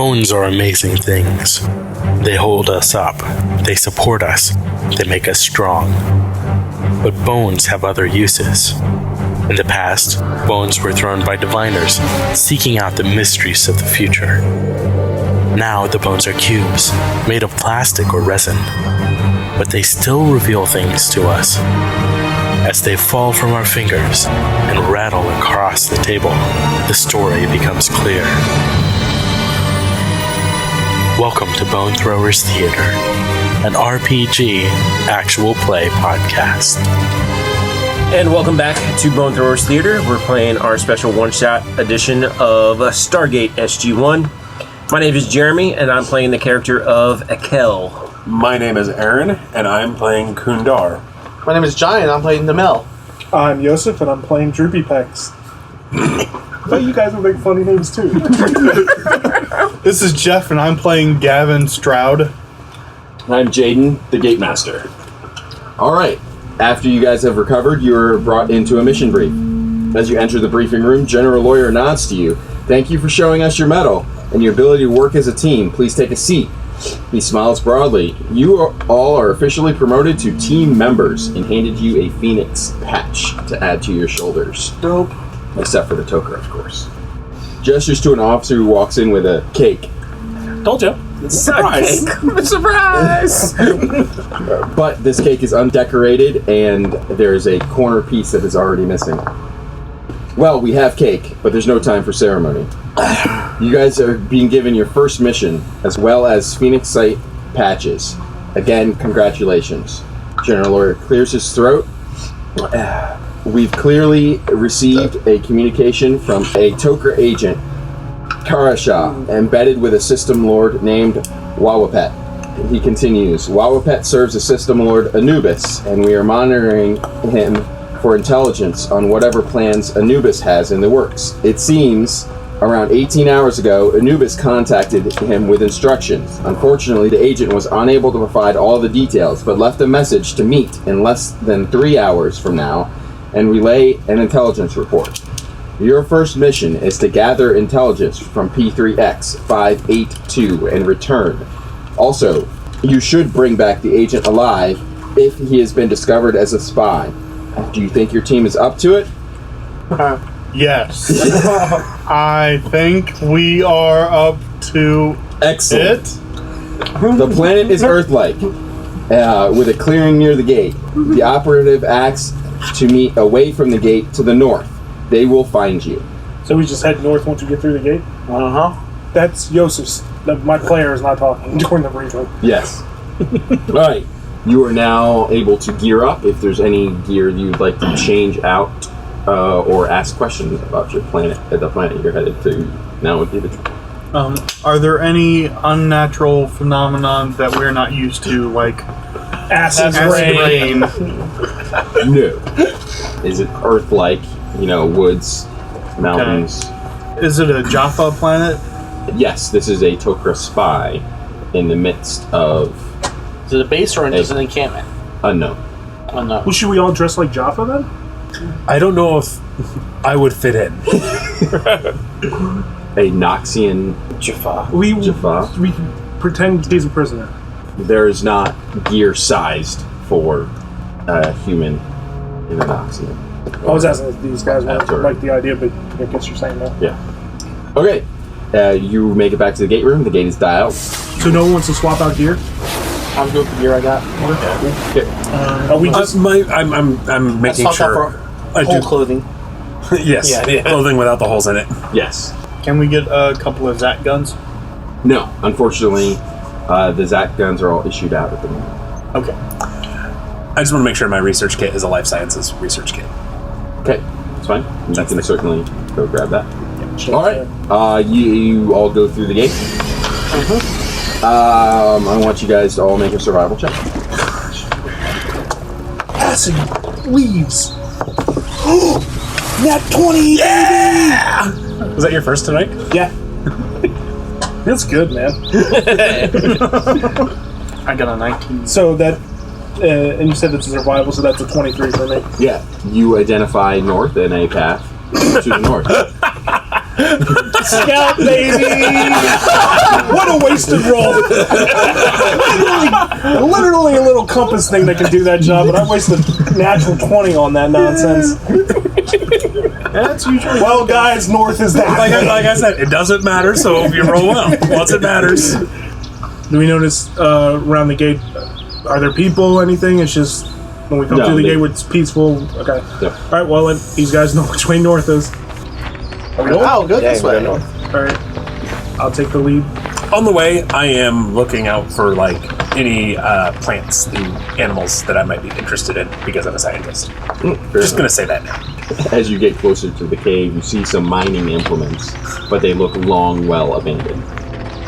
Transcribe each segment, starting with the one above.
Bones are amazing things. They hold us up. They support us. They make us strong. But bones have other uses. In the past, bones were thrown by diviners seeking out the mysteries of the future. Now the bones are cubes, made of plastic or resin. But they still reveal things to us. As they fall from our fingers and rattle across the table, the story becomes clear. Welcome to Bone Throwers Theater, an RPG actual play podcast. And welcome back to Bone Throwers Theater. We're playing our special one-shot edition of Stargate SG-1. My name is Jeremy, and I'm playing the character of Akel. My name is Aaron, and I'm playing Kundar. My name is Johnny, and I'm playing Namel. I'm Iosif, and I'm playing Drupi Pecs. But you guys would make funny names too. This is Jeff, and I'm playing Gavin Stroud. I'm Jadon, the Gatemaster. Alright, after you guys have recovered, you're brought into a mission brief. As you enter the briefing room, General Lawyer nods to you. Thank you for showing us your medal and your ability to work as a team. Please take a seat. He smiles broadly. You all are officially promoted to team members and handed you a Phoenix patch to add to your shoulders. Dope. Except for the Tok'ra, of course. Gestures to an officer who walks in with a cake. Told you. It's a surprise. Surprise! But this cake is undecorated and there's a corner piece that is already missing. Well, we have cake, but there's no time for ceremony. You guys are being given your first mission, as well as Phoenix Site patches. Again, congratulations. General Lawyer clears his throat. We've clearly received a communication from a Tok'ra agent, Karasha, embedded with a system lord named Wawapet. He continues, Wawapet serves a system lord Anubis, and we are monitoring him for intelligence on whatever plans Anubis has in the works. It seems around 18 hours ago, Anubis contacted him with instructions. Unfortunately, the agent was unable to provide all the details, but left a message to meet in less than 3 hours from now and relay an intelligence report. Your first mission is to gather intelligence from P3X 582 and return. Also, you should bring back the agent alive if he has been discovered as a spy. Do you think your team is up to it? Yes. I think we are up to Excellent. it. The planet is Earth-like, with a clearing near the gate. The operative acts to meet away from the gate to the north. They will find you. So we just head north once we get through the gate? Uh-huh. That's Iosif's. My player is not talking during the briefing. Yes. Alright. You are now able to gear up if there's any gear you'd like to change out or ask questions about your planet, the planet you're headed to. Now would be the time. Are there any unnatural phenomenon that we're not used to, like Acid rain. No. Is it Earth-like, woods, mountains? Okay. Is it a Jaffa planet? Yes, this is a Tok'ra spy in the midst of Is it a base or is it an encampment? unknown. Oh, no. Well, should we all dress like Jaffa then? I don't know if I would fit in. A Noxian Jaffa. We Jaffa. can pretend he's a prisoner. There is not gear sized for a human in a Noxian. I was asking if these guys After- like the idea, but I guess you're saying no. Yeah. Okay. You make it back to the gate room. The gate is dialed. So no one wants to swap out gear? I'm good with the gear I got. Okay. Are we just... I'm making Let's talk sure. about whole clothing. Yes. Yeah. Clothing without the holes in it. Yes. Can we get a couple of Zat guns? No. Unfortunately, the Zat guns are all issued out at the moment. Okay. I just want to make sure my research kit is a life sciences research kit. Okay. That's fine. You can certainly go grab that. Yeah, All right. You all go through the gate. I want you guys to all make a survival check. Acid leaves. Nat 20, Yeah! Was that your first tonight? Yeah. That's good, man. I got a 19. So that, and you said it's a survival, so that's a 23 for me. Yeah. You identify north and a path to the north. Scout, baby! What a wasted roll! literally a little compass thing that can do that job, but I wasted natural 20 on that nonsense. That's usually. Well, guys, north is that way. Like I said, it doesn't matter, so if you roll well, once it matters. Do we notice around the gate, are there people, anything? It's just when we come No, through the gate, it's peaceful. Okay. Yep. All right, well, let these guys know which way north is. Are we going? Oh, good this way. All right. I'll take the lead. On the way, I am looking out for like any plants and animals that I might be interested in because I'm a scientist. Just gonna say that now. As you get closer to the cave, you see some mining implements, but they look long well abandoned.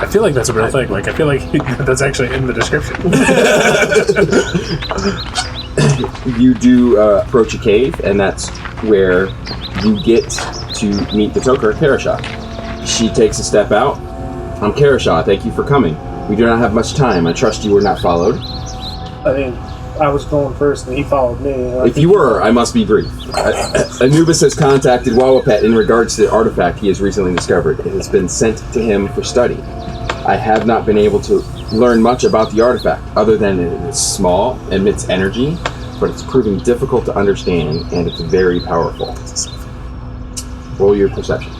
I feel like that's a real thing. Like I feel like that's actually in the description. You do approach a cave, and that's where you get to meet the Tok'ra, Karasha. She takes a step out. I'm Karasha, thank you for coming. We do not have much time. I trust you were not followed. I mean, I was going first, and he followed me. If you were, I must be brief. Anubis has contacted Wawapet in regards to the artifact he has recently discovered. It has been sent to him for study. I have not been able to learn much about the artifact, other than it is small, emits energy, but it's proving difficult to understand, and it's very powerful. Roll your perception.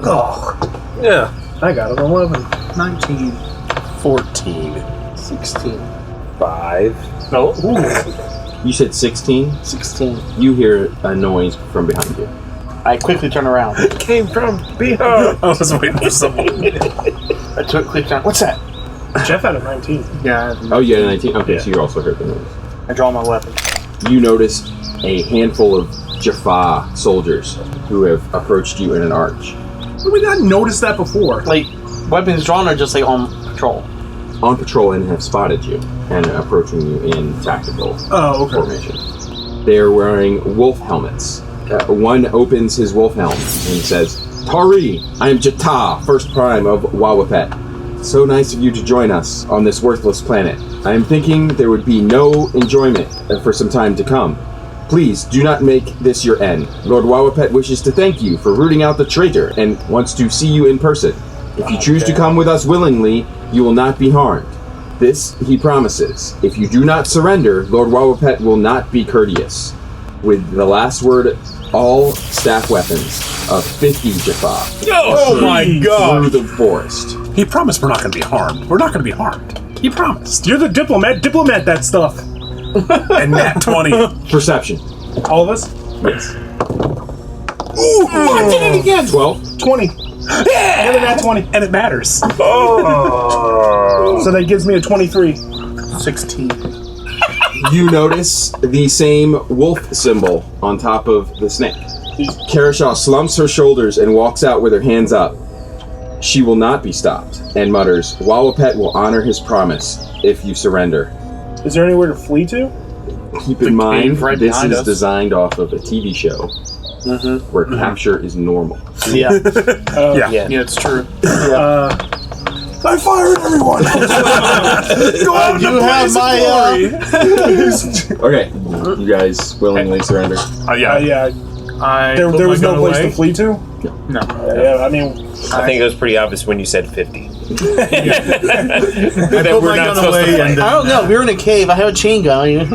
Oh, Yeah. I got an 11. 19. 14. 16. 5. No. You said 16? 16. You hear a noise from behind you. I quickly turn around. Came from behind. I was waiting for someone. I quickly turn. What's that? Jeff had a 19. Yeah. Oh, you had a 19? Okay, so you also heard the noise. I draw my weapon. You notice a handful of Jaffa soldiers who have approached you in an arch. We not noticed that before. Like, weapons drawn or just like on patrol? On patrol and have spotted you and approaching you in tactical formation. They are wearing wolf helmets. One opens his wolf helm and says, Tari, I am Jata, first prime of Wawapet. So nice of you to join us on this worthless planet. I am thinking there would be no enjoyment for some time to come. Please do not make this your end. Lord Wawapet wishes to thank you for rooting out the traitor and wants to see you in person. If you choose to come with us willingly, you will not be harmed. This he promises. If you do not surrender, Lord Wawapet will not be courteous. With the last word, all staff weapons of 50 Jaffa Oh my god! through the forest. He promised we're not going to be harmed. We're not going to be harmed. He promised. You're the diplomat. Diplomat that stuff. And nat 20. Perception. All of us? Yes. Ooh, I did it again. 12. 20. Yeah! Another nat 20. And it matters. So that gives me a 23. 16. You notice the same wolf symbol on top of the snake. Karasha slumps her shoulders and walks out with her hands up. She will not be stopped, and mutters, Wawapet will honor his promise if you surrender. Is there anywhere to flee to? Keep in mind, cave right this behind is us. designed off of a TV show where capture is normal. Yeah. Yeah. Yeah. Yeah, it's true. I fired everyone! Go out You have my. Okay, you guys willingly surrender? Yeah. yeah, I there put was my no gun place away. to flee to? No. Yeah, I mean, I think it was pretty obvious when you said 50. I That put we're my not gun supposed to away fight. and I don't know. We were in a cave. I have a chain gun.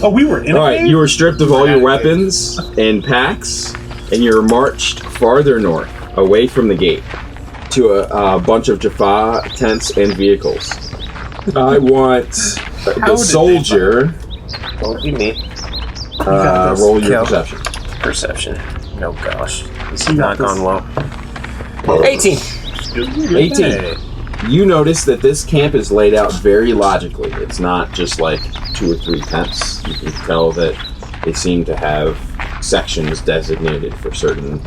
oh, we were in a Alright, cave? you were stripped of all your weapons and packs, and you're marched farther north, away from the gate, to a bunch of Jaffa tents and vehicles. I want the soldier. Won't be me. Roll your Kel. perception. Perception. No gosh. This You has got not this. gone well. 18. 18. You notice that this camp is laid out very logically. It's not just like 2 or 3 tents. You can tell that they seem to have sections designated for certain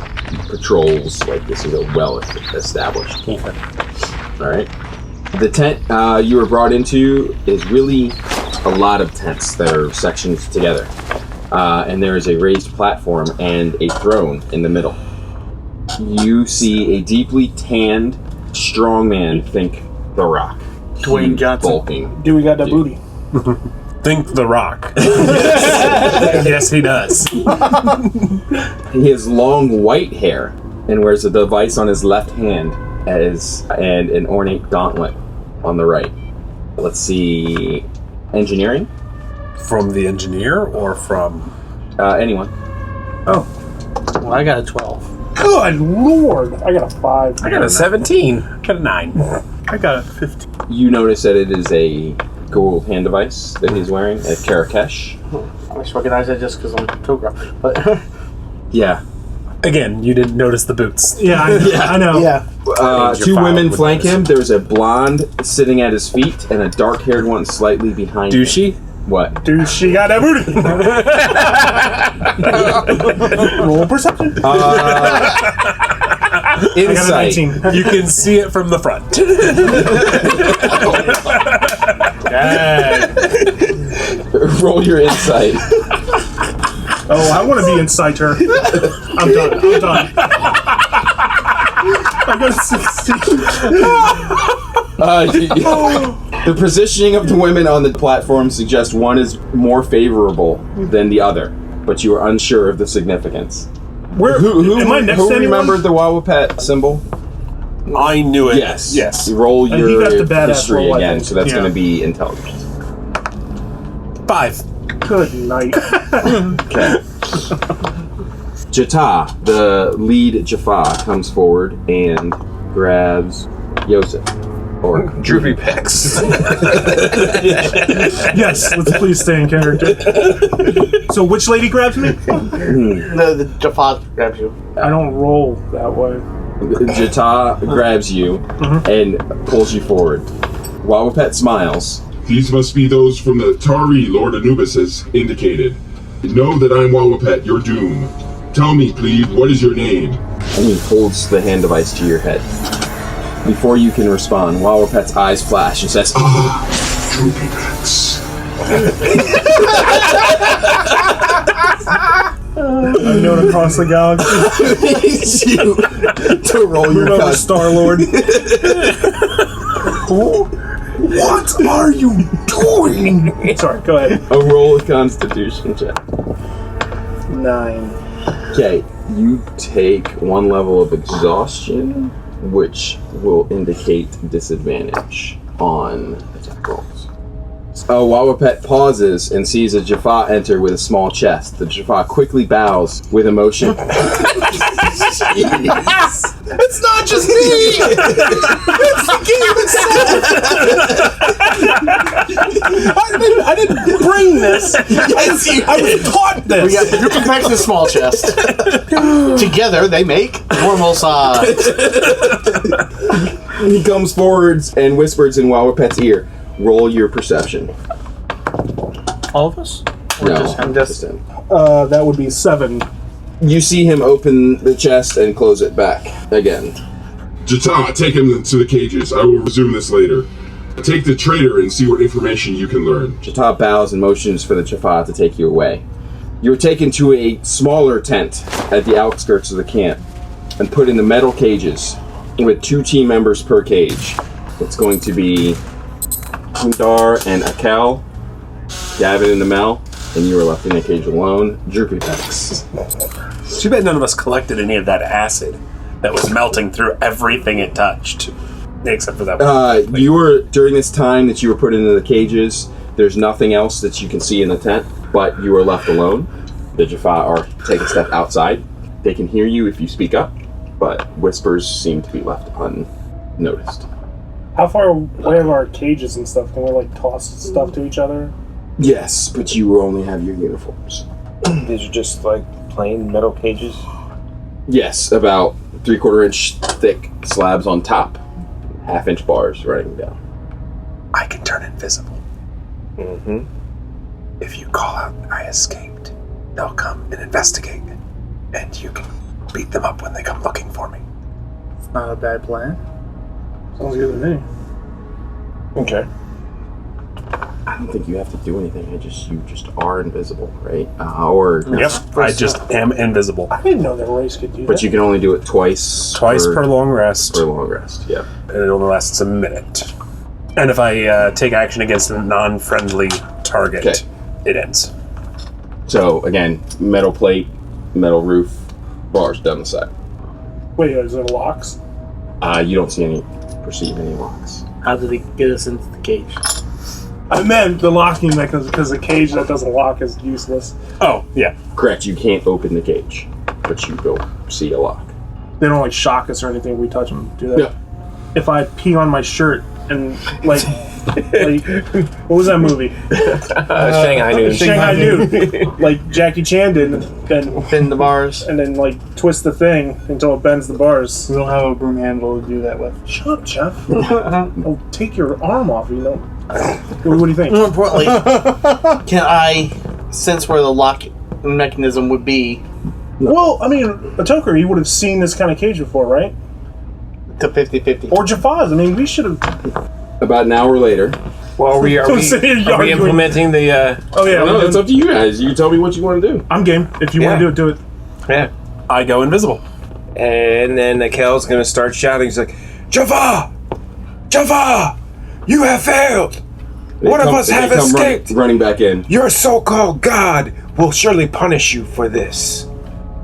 patrols. Like this is a well-established camp. All right. The tent you were brought into is really a lot of tents that are sectioned together. And there is a raised platform and a throne in the middle. You see a deeply tanned, strong man, think The Rock. Dwayne Johnson. Bulking. Do we got that booty? Think The Rock. Yes, he does. He has long white hair and wears a device on his left hand and an ornate gauntlet on the right. Let's see, engineering? From the engineer or from... Anyone. Oh. Well, I got a 12. Good lord! I got a 5. I got a 17. I got a 9. I got a 15. You notice that it is a gold hand device that he's wearing, a Karakesh. I just recognize it just because I'm Tok'ra. But Yeah. Again, you didn't notice the boots. Yeah, I know. yeah. Two women flank him. There's a blonde sitting at his feet and a dark-haired one slightly behind him. Douchey? What? Dude, she got that booty. Roll perception. Insight. 19. You can see it from the front. Roll your insight. Oh, I want to be inside her. I'm done. I got a 16. The positioning of the women on the platform suggests one is more favorable than the other, but you are unsure of the significance. Where am I next who to anyone? remembered the Wawapet symbol? I knew it. Yes. Yes. Roll And he your got the badass history roll, I again, think. so that's Yeah. going to be intelligence. 5. Good night. Okay. Jata, the lead Jaffa, comes forward and grabs Iosif. Or Drupi Pecs. Yes, let's please stay in character. So which lady grabs me? The Jaffa grabs you. I don't roll that way. Jata grabs you and pulls you forward. Wawapet smiles. These must be those from the Tari Lord Anubis has indicated. Know that I'm Wawapet, your doom. Tell me, please, what is your name? And he holds the hand device to your head. Before you can respond, Wawapet's eyes flash and says, Drupi Pecs. I'm known across the galaxy. you to roll your Remember Star-Lord. What are you doing? Sorry, go ahead. A roll of Constitution check. 9. Okay, you take one level of exhaustion, which will indicate disadvantage on attack rolls. Wawapet pauses and sees a Jaffa enter with a small chest. The Jaffa quickly bows with emotion. It's not just me! It's the game itself! I didn't bring this. I was taught this. We got Drupi Pecs and small chest. Together, they make normal size. He comes forwards and whispers in Wawapet's ear. Roll your perception. All of us? No, just him. That would be 7. You see him open the chest and close it back again. Jata, take him to the cages. I will resume this later. Take the traitor and see what information you can learn. Jata bows and motions for the Jaffa to take you away. You are taken to a smaller tent at the outskirts of the camp and put in the metal cages with 2 team members per cage. It's going to be Kundar and Akel, Gavin and Namel, and you are left in a cage alone. Drupi Pecs. Too bad none of us collected any of that acid that was melting through everything it touched. Except for that one. You were, during this time that you were put into the cages, there's nothing else that you can see in the tent, but you are left alone. The Jaffa are take a step outside. They can hear you if you speak up, but whispers seem to be left unnoticed. How far away are our cages and stuff? Can we like toss stuff to each other? Yes, but you only have your uniforms. These are just like plain metal cages. Yes, about 3/4 inch thick slabs on top, 1/2 inch bars running down. I can turn invisible. Mm-hmm. If you call out, I escaped, they'll come and investigate. And you can beat them up when they come looking for me. It's not a bad plan. Sounds good to me. Okay. I don't think you have to do anything. You just are invisible, right? Or Yep, I just am invisible. I didn't know that race could do that. but you can only do it twice. Twice per long rest. per long rest. Yeah. And it only lasts a minute. And if I take action against a non-friendly target, Okay. it ends. So again, metal plate, metal roof, bars down the side. Wait, is there locks? You don't perceive any locks. How did he get us into the cage? I meant the locking mechanism because the cage that doesn't lock is useless. Oh, yeah. Correct, you can't open the cage, but you don't see a lock. They don't like shock us or anything if we touch them, do they? Yeah. If I pee on my shirt and like what was that movie? Shanghai Noon. Shanghai Noon. Like Jackie Chan did, and Pin the bars. and then like twist the thing until it bends the bars. We don't have a broom handle to do that with. Shut up, Jeff. I'll take your arm off, you know. What do you think? More importantly, can I sense where the lock mechanism would be? Well, I mean, a Tok'ra, he would have seen this kind of cage before, right? To 50-50. Or Jafaz. I mean, we should have. About an hour later. Well, are we implementing the... Oh, yeah. No, it's up to you guys. You tell me what you want to do. I'm game. If you want to do it, do it. Yeah. I go invisible. And then Akel's going to start shouting. He's like, Jafar! Jafar! You have failed! One of us have escaped! Running back in. Your so-called god will surely punish you for this.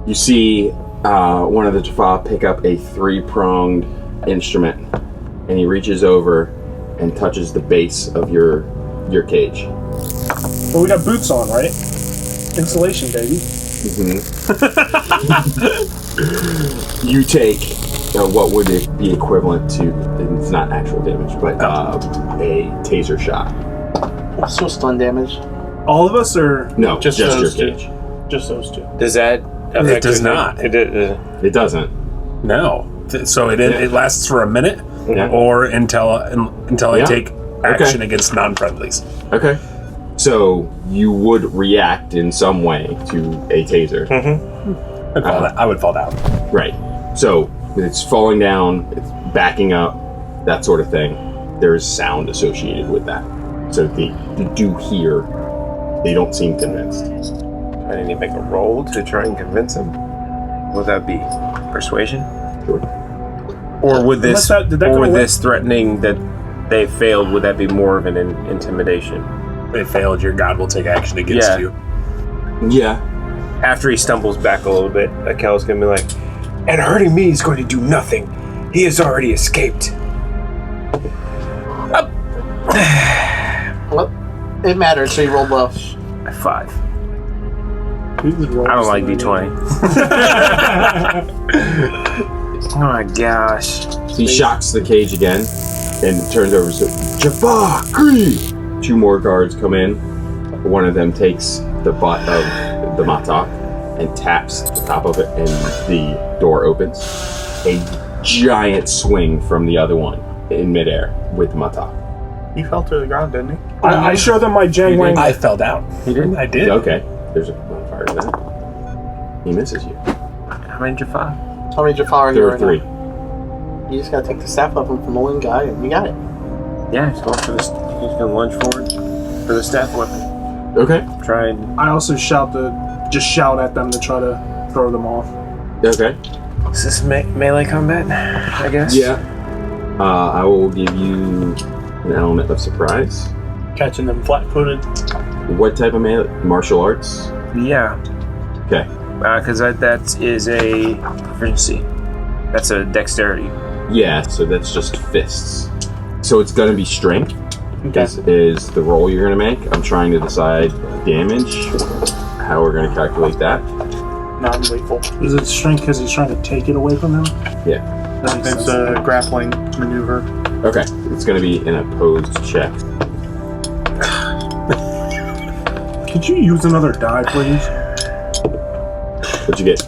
You see one of the Jaffa pick up a 3-pronged instrument, and he reaches over and touches the base of your cage. Well, we got boots on, right? Insulation, baby. You take what would it be equivalent to, it's not actual damage, but a taser shot. What's your stun damage? All of us, or No, just your those two. cage. Just those two. Does that affect It does your- not. It doesn't. No. So it lasts for a minute Yeah. or until I Yeah. take action against non-friendlies. Okay. So you would react in some way to a taser. I would fall down. Right. So it's falling down, it's backing up, that sort of thing. There's sound associated with that. So they do hear. They don't seem convinced. I need to make a roll to try and convince him. Would that be persuasion? Sure. Or would this, Did that go away? this threatening that they failed, would that be more of an intimidation? They failed, your god will take action against Yeah. you. Yeah. After he stumbles back a little bit, Akel's going to be like, and hurting me is going to do nothing. He has already escaped. Well, it matters, so you roll low. 5. I don't like D20. Oh my gosh. He shocks the cage again and turns over to Jafar, Kree! 2 more guards come in. One of them takes the butt of the matok and taps the top of it, and the door opens. A giant swing from the other one in midair with the matok. He fell to the ground, didn't he? I show them my Jang Wang. I fell down. He did? I did. Okay, there's a bonfire to that. He misses you. How many Jafar? How many Jafar are There you are right 3. now? You just gotta take the staff weapon from the one guy, and you got it. Yeah, he's going for this. He's going to lunge forward for the staff weapon. Okay. Try and... I also shout at them to try to throw them off. Okay. Is this melee combat, I guess? Yeah. I will give you an element of surprise. Catching them flat-footed. What type of martial arts? Yeah. Okay. Because that is a proficiency. That's a dexterity. Yeah, so that's just fists. So it's gonna be strength. Okay. Is the roll you're gonna make. I'm trying to decide damage, how we're gonna calculate that. Non-lethal. Is it strength because he's trying to take it away from him? Yeah. That makes It's sense. a grappling maneuver. Okay. It's gonna be an opposed check. Could you use another die, please? What'd you get?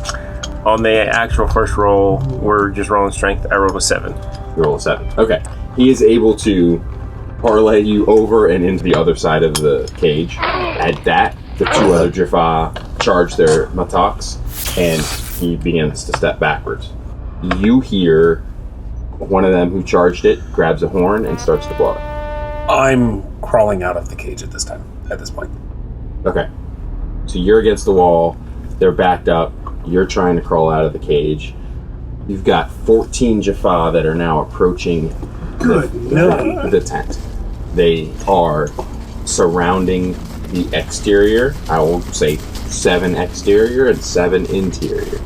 On the actual first roll, we're just rolling strength. I rolled a 7. You roll a 7. Okay. He is able to parlay you over and into the other side of the cage. At that, the 2 other Jaffa charge their matoks, and he begins to step backwards. You hear one of them who charged it grabs a horn and starts to blow it. I'm crawling out of the cage at this point. Okay. So you're against the wall, they're backed up, you're trying to crawl out of the cage. You've got 14 Jaffa that are now approaching the tent. They are surrounding the exterior. I will say 7 exterior and 7 interior.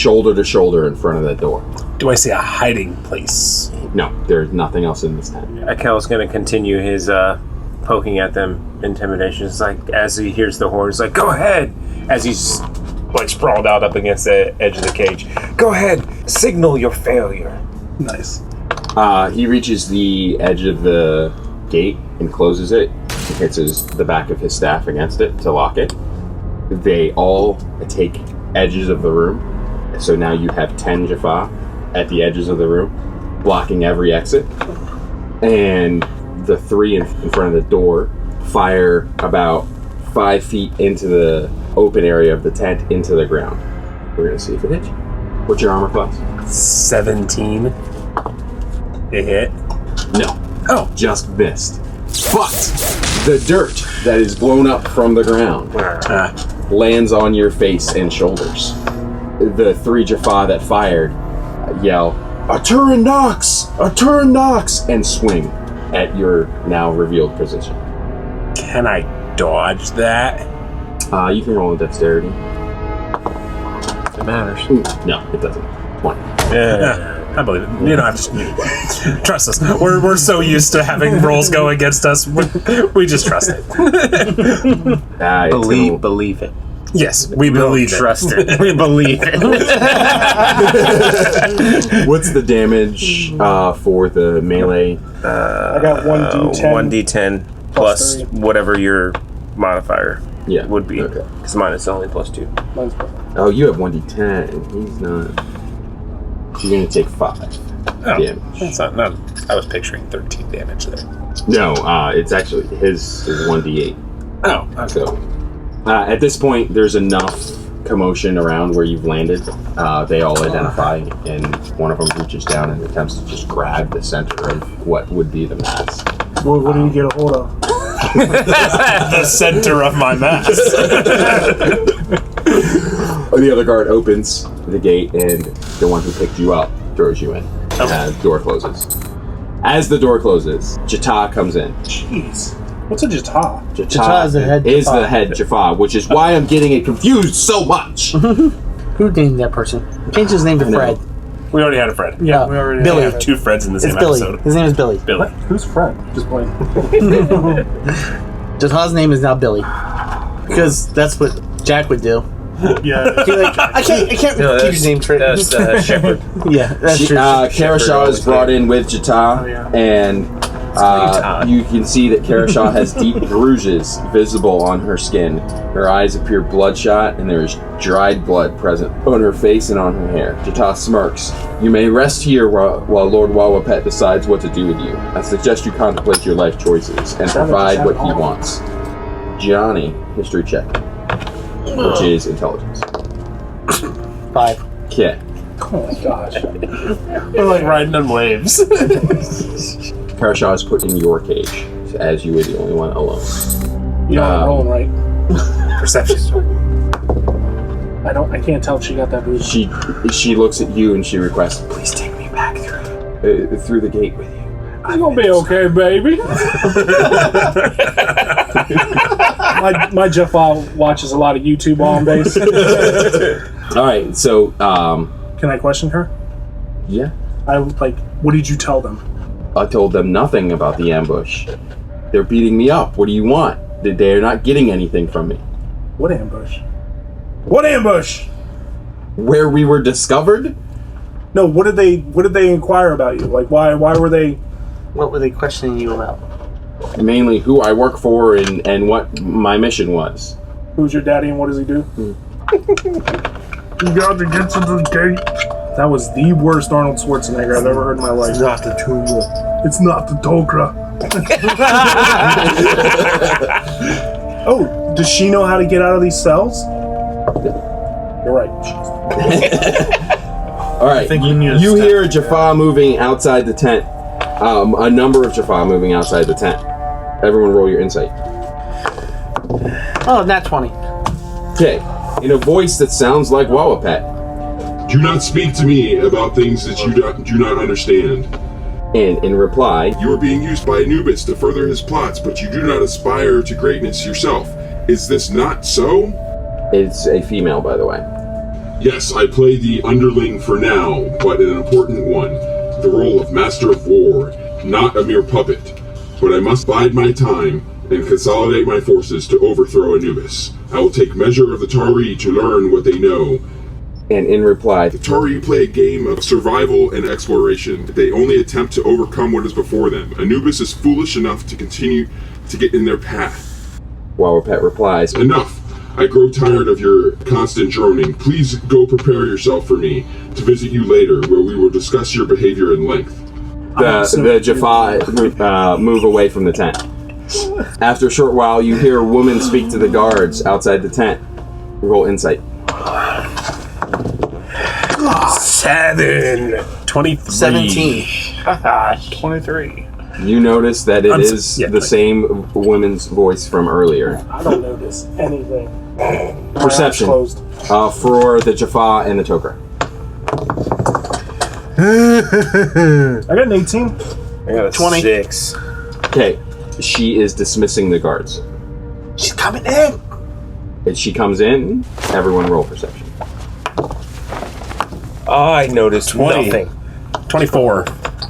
shoulder to shoulder in front of that door. Do I see a hiding place? No, there's nothing else in this tent. Akel's going to continue his poking at them intimidation. It's like, as he hears the horn, he's like, go ahead! As he's like sprawled out up against the edge of the cage. Go ahead, signal your failure. Nice. He reaches the edge of the gate and closes it. He hits the back of his staff against it to lock it. They all take edges of the room. So now you have 10 Jaffa at the edges of the room, blocking every exit. And the 3 in front of the door fire about 5 feet into the open area of the tent into the ground. We're going to see if it hits you. What's your armor class? 17. It hit. No. Oh. Just missed. But the dirt that is blown up from the ground lands on your face and shoulders. The 3 Jaffa that fired yell, "A turret knocks! A turret knocks!" and swing at your now revealed position. Can I dodge that? You can roll a dexterity. It matters. No, it doesn't. 20. Yeah. I believe it. You don't have to trust us. We're so used to having rolls go against us. We just trust it. Believe it. Yes, we believe it. Trust it. We believe it. What's the damage for the melee? I got 1d10. 1d10 plus 3. whatever your modifier would be. Okay. Because mine is only +2. Mine's Oh, you have 1d10. He's not. You're going to take 5 damage. That's not. I was picturing 13 damage there. No, it's actually his is 1d8. Oh, okay. So, at this point, there's enough commotion around where you've landed. They all identify, and one of them reaches down and attempts to just grab the center of what would be the mass. What do you get a hold of? The center of my mass. The other guard opens the gate, and the one who picked you up throws you in. The door closes. As the door closes, Jata comes in. Jeez. What's a Jata? Jata is the head is Jaffa. the head Jaffa, which is why I'm getting it confused so much. Who named that person? Change his name to Fred. We already had a Fred. Yeah, we already Billy. We have 2 Freds in the same It's Billy. episode. His name is Billy. Billy. Who's Fred? Just playing. Jata's name is now Billy. Because that's what Jack would do. Yeah. He's like, I can't keep his name straight. That's Shepherd. Yeah, that's true. Karashaw is brought in with Jata, Oh, yeah. and you can see that Karashaw has deep bruises visible on her skin. Her eyes appear bloodshot, and there is dried blood present on her face and on her hair. Jata smirks. You may rest here while Lord Wawapet decides what to do with you. I suggest you contemplate your life choices and provide what he wants. Gianni, history check, which is intelligence. 5. Okay. Oh my gosh. We're like riding on waves. Karashaw is put in your cage, as you were the only one alone. You know I'm rolling, right? Perception. I can't tell if she got that boost. She looks at you and she requests, "Please take me back through the gate with you." It's gonna be okay, baby. my Jaffa watches a lot of YouTube on base. All right, so Can I question her? yeah, What did you tell them? I told them nothing about the ambush. They're beating me up. What do you want? They're not getting anything from me. What ambush? What ambush? Where we were discovered? No, what did they inquire about you? Like why were they? What were they questioning you about? Mainly who I work for and what my mission was. Who's your daddy and what does he do? You got to get to the gate. That was the worst Arnold Schwarzenegger I've ever heard in my life. It's not the Tok'ra. It's not the Tok'ra. Oh, does she know how to get out of these cells? You're right. All right, you hear Jaffa moving outside the tent. A number of Jaffa moving outside the tent. Everyone roll your insight. Oh, nat 20. Okay, in a voice that sounds like Wawapet. Do not speak to me about things that you do not understand. And in reply, You are being used by Anubis to further his plots, but you do not aspire to greatness yourself. Is this not so? it's a female, by the way. Yes, I play the underling for now, but an important one. The role of Master of War, not a mere puppet. But I must bide my time and consolidate my forces to overthrow Anubis. I will take measure of the Tari to learn what they know. And in reply, The Tari play a game of survival and exploration. They only attempt to overcome what is before them. Anubis is foolish enough to continue to get in their path. Wawapet replies, Enough! I grow tired of your constant droning. Please go prepare yourself for me to visit you later, where we will discuss your behavior in length. the Jaffa move away from the tent. After a short while, you hear a woman speak to the guards outside the tent. Roll insight. 7. 23. 17. 23. You notice that it is yeah, the same woman's voice from earlier. I don't notice anything. My Perception. eyes closed. For the Jaffa and the Tok'ra. I got an 18. I got a 20. 6. Okay, she is dismissing the guards. She's coming in. As she comes in, everyone roll perception. I noticed 20. nothing. 24.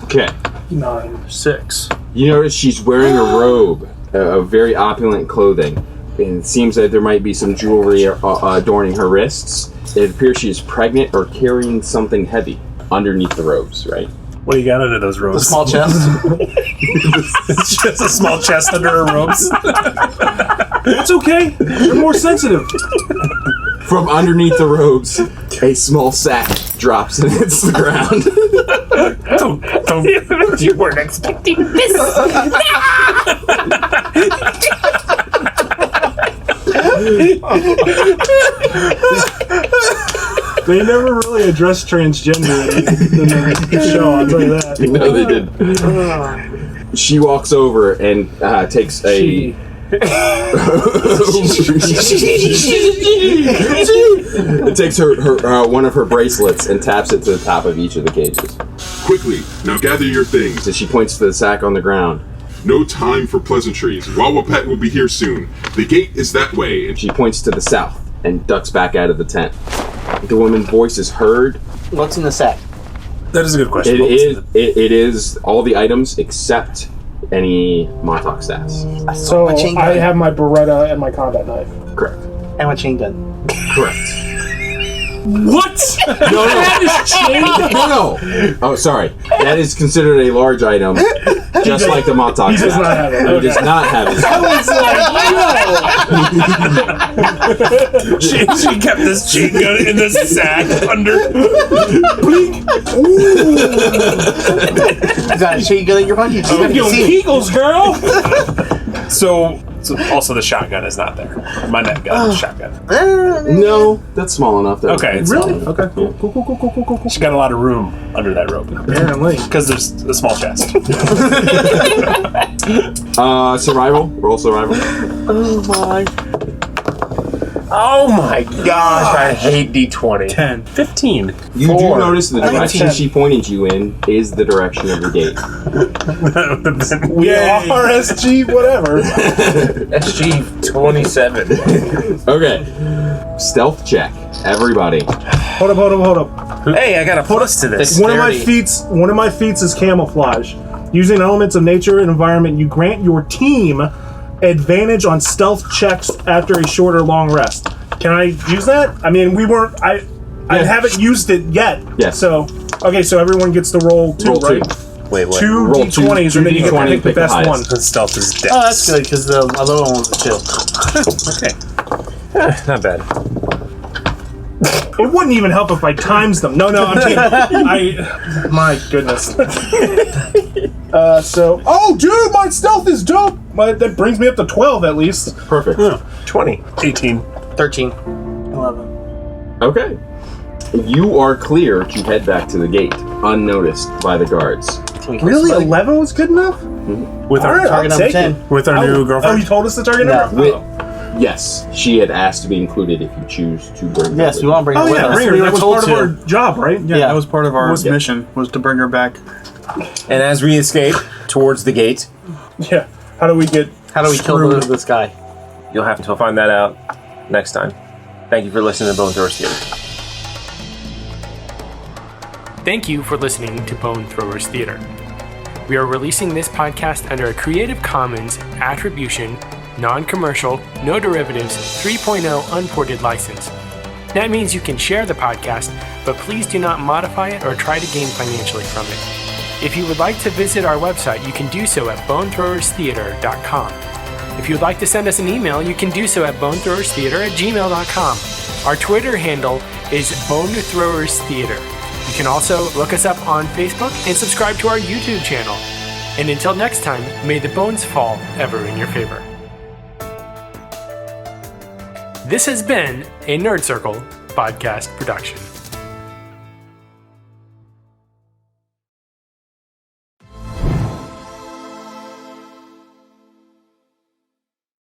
Okay. 9. 6. You notice she's wearing a robe of very opulent clothing. And it seems that there might be some jewelry adorning her wrists. It appears she is pregnant or carrying something heavy underneath the robes, right? What do you got under those The robes? small chest. It's just a small chest under her robes. It's okay. They're more sensitive. From underneath the robes, a small sack drops and hits the ground. You weren't expecting this. They never really addressed transgender in the show, I'll tell you that. No, they did. She walks over and takes a... It takes her one of her bracelets and taps it to the top of each of the cages. Quickly, now gather your things. So she points to the sack on the ground. No time for pleasantries. Wawapet will be here soon. The gate is that way. And She points to the south and ducks back out of the tent. The woman's voice is heard. What's in the sack? That is a good question. It is all the items except any Montauk staffs. So machine I gun. have my Beretta and my combat knife. Correct. And my chain gun. Correct. What? No. Oh, sorry. That is considered a large item, just like the Montauk He does staff. not have it. He does not have it. She kept this chain gun in this sack under. You got a chain gun in your pocket? You haven't Yo, seen it. Kegels, girl! So also the shotgun is not there. My net gun, shotgun. No, that's small enough. That Okay, it's Really? small. Okay, cool. She's got a lot of room under that rope Apparently. because there's a small chest. Survival. Roll survival. Oh my gosh, I hate D20. 10. 15. You do Four. notice the direction she pointed you in is the direction of the gate. We are SG, whatever. SG 27. Okay. Stealth check. Everybody. Hold up. Hey, I got a plus to this. One of my feats is camouflage. Using elements of nature and environment, you grant your team advantage on stealth checks after a short or long rest. Can I use that? I mean, I haven't used it yet. Yes. So, okay, so everyone gets to roll two, Roll right? two. Wait, what? Two Roll D20s, and then you get to D20, pick the pick the best highest. one. Stealth is death. Oh, that's good, because the other one was a 2. Okay. Not bad. It wouldn't even help if I times them. No, I'm kidding. My goodness. Oh, dude, my stealth is dope. That brings me up to 12 at least. Perfect. 20. 18. 13. 11. Okay. You are clear to head back to the gate, unnoticed by the guards. Really? 11 was good enough? With our Target number 10. with our new Oh, girlfriend. you told us the target No. number? Yes, she had asked to be included if you choose to bring her Yes, with we want to bring Oh, her with yeah, us. bring her. We That were was told part of our job, right? Yeah, that was part of our Was- yeah. mission, was to bring her back. And as we escape towards the gate, Yeah. How do we kill this guy? you'll have to find that out next time. Thank you for listening to Bone Throwers Theater. Thank you for listening to Bone Throwers Theater. We are releasing this podcast under a Creative Commons Attribution, Non-Commercial, No Derivatives 3.0 Unported license. That means you can share the podcast, but please do not modify it or try to gain financially from it. If you would like to visit our website, you can do so at bonethrowerstheater.com. If you would like to send us an email, you can do so at bonethrowerstheater@gmail.com. Our Twitter handle is bonethrowerstheater. You can also look us up on Facebook and subscribe to our YouTube channel. And until next time, may the bones fall ever in your favor. This has been a Nerd Circle podcast production.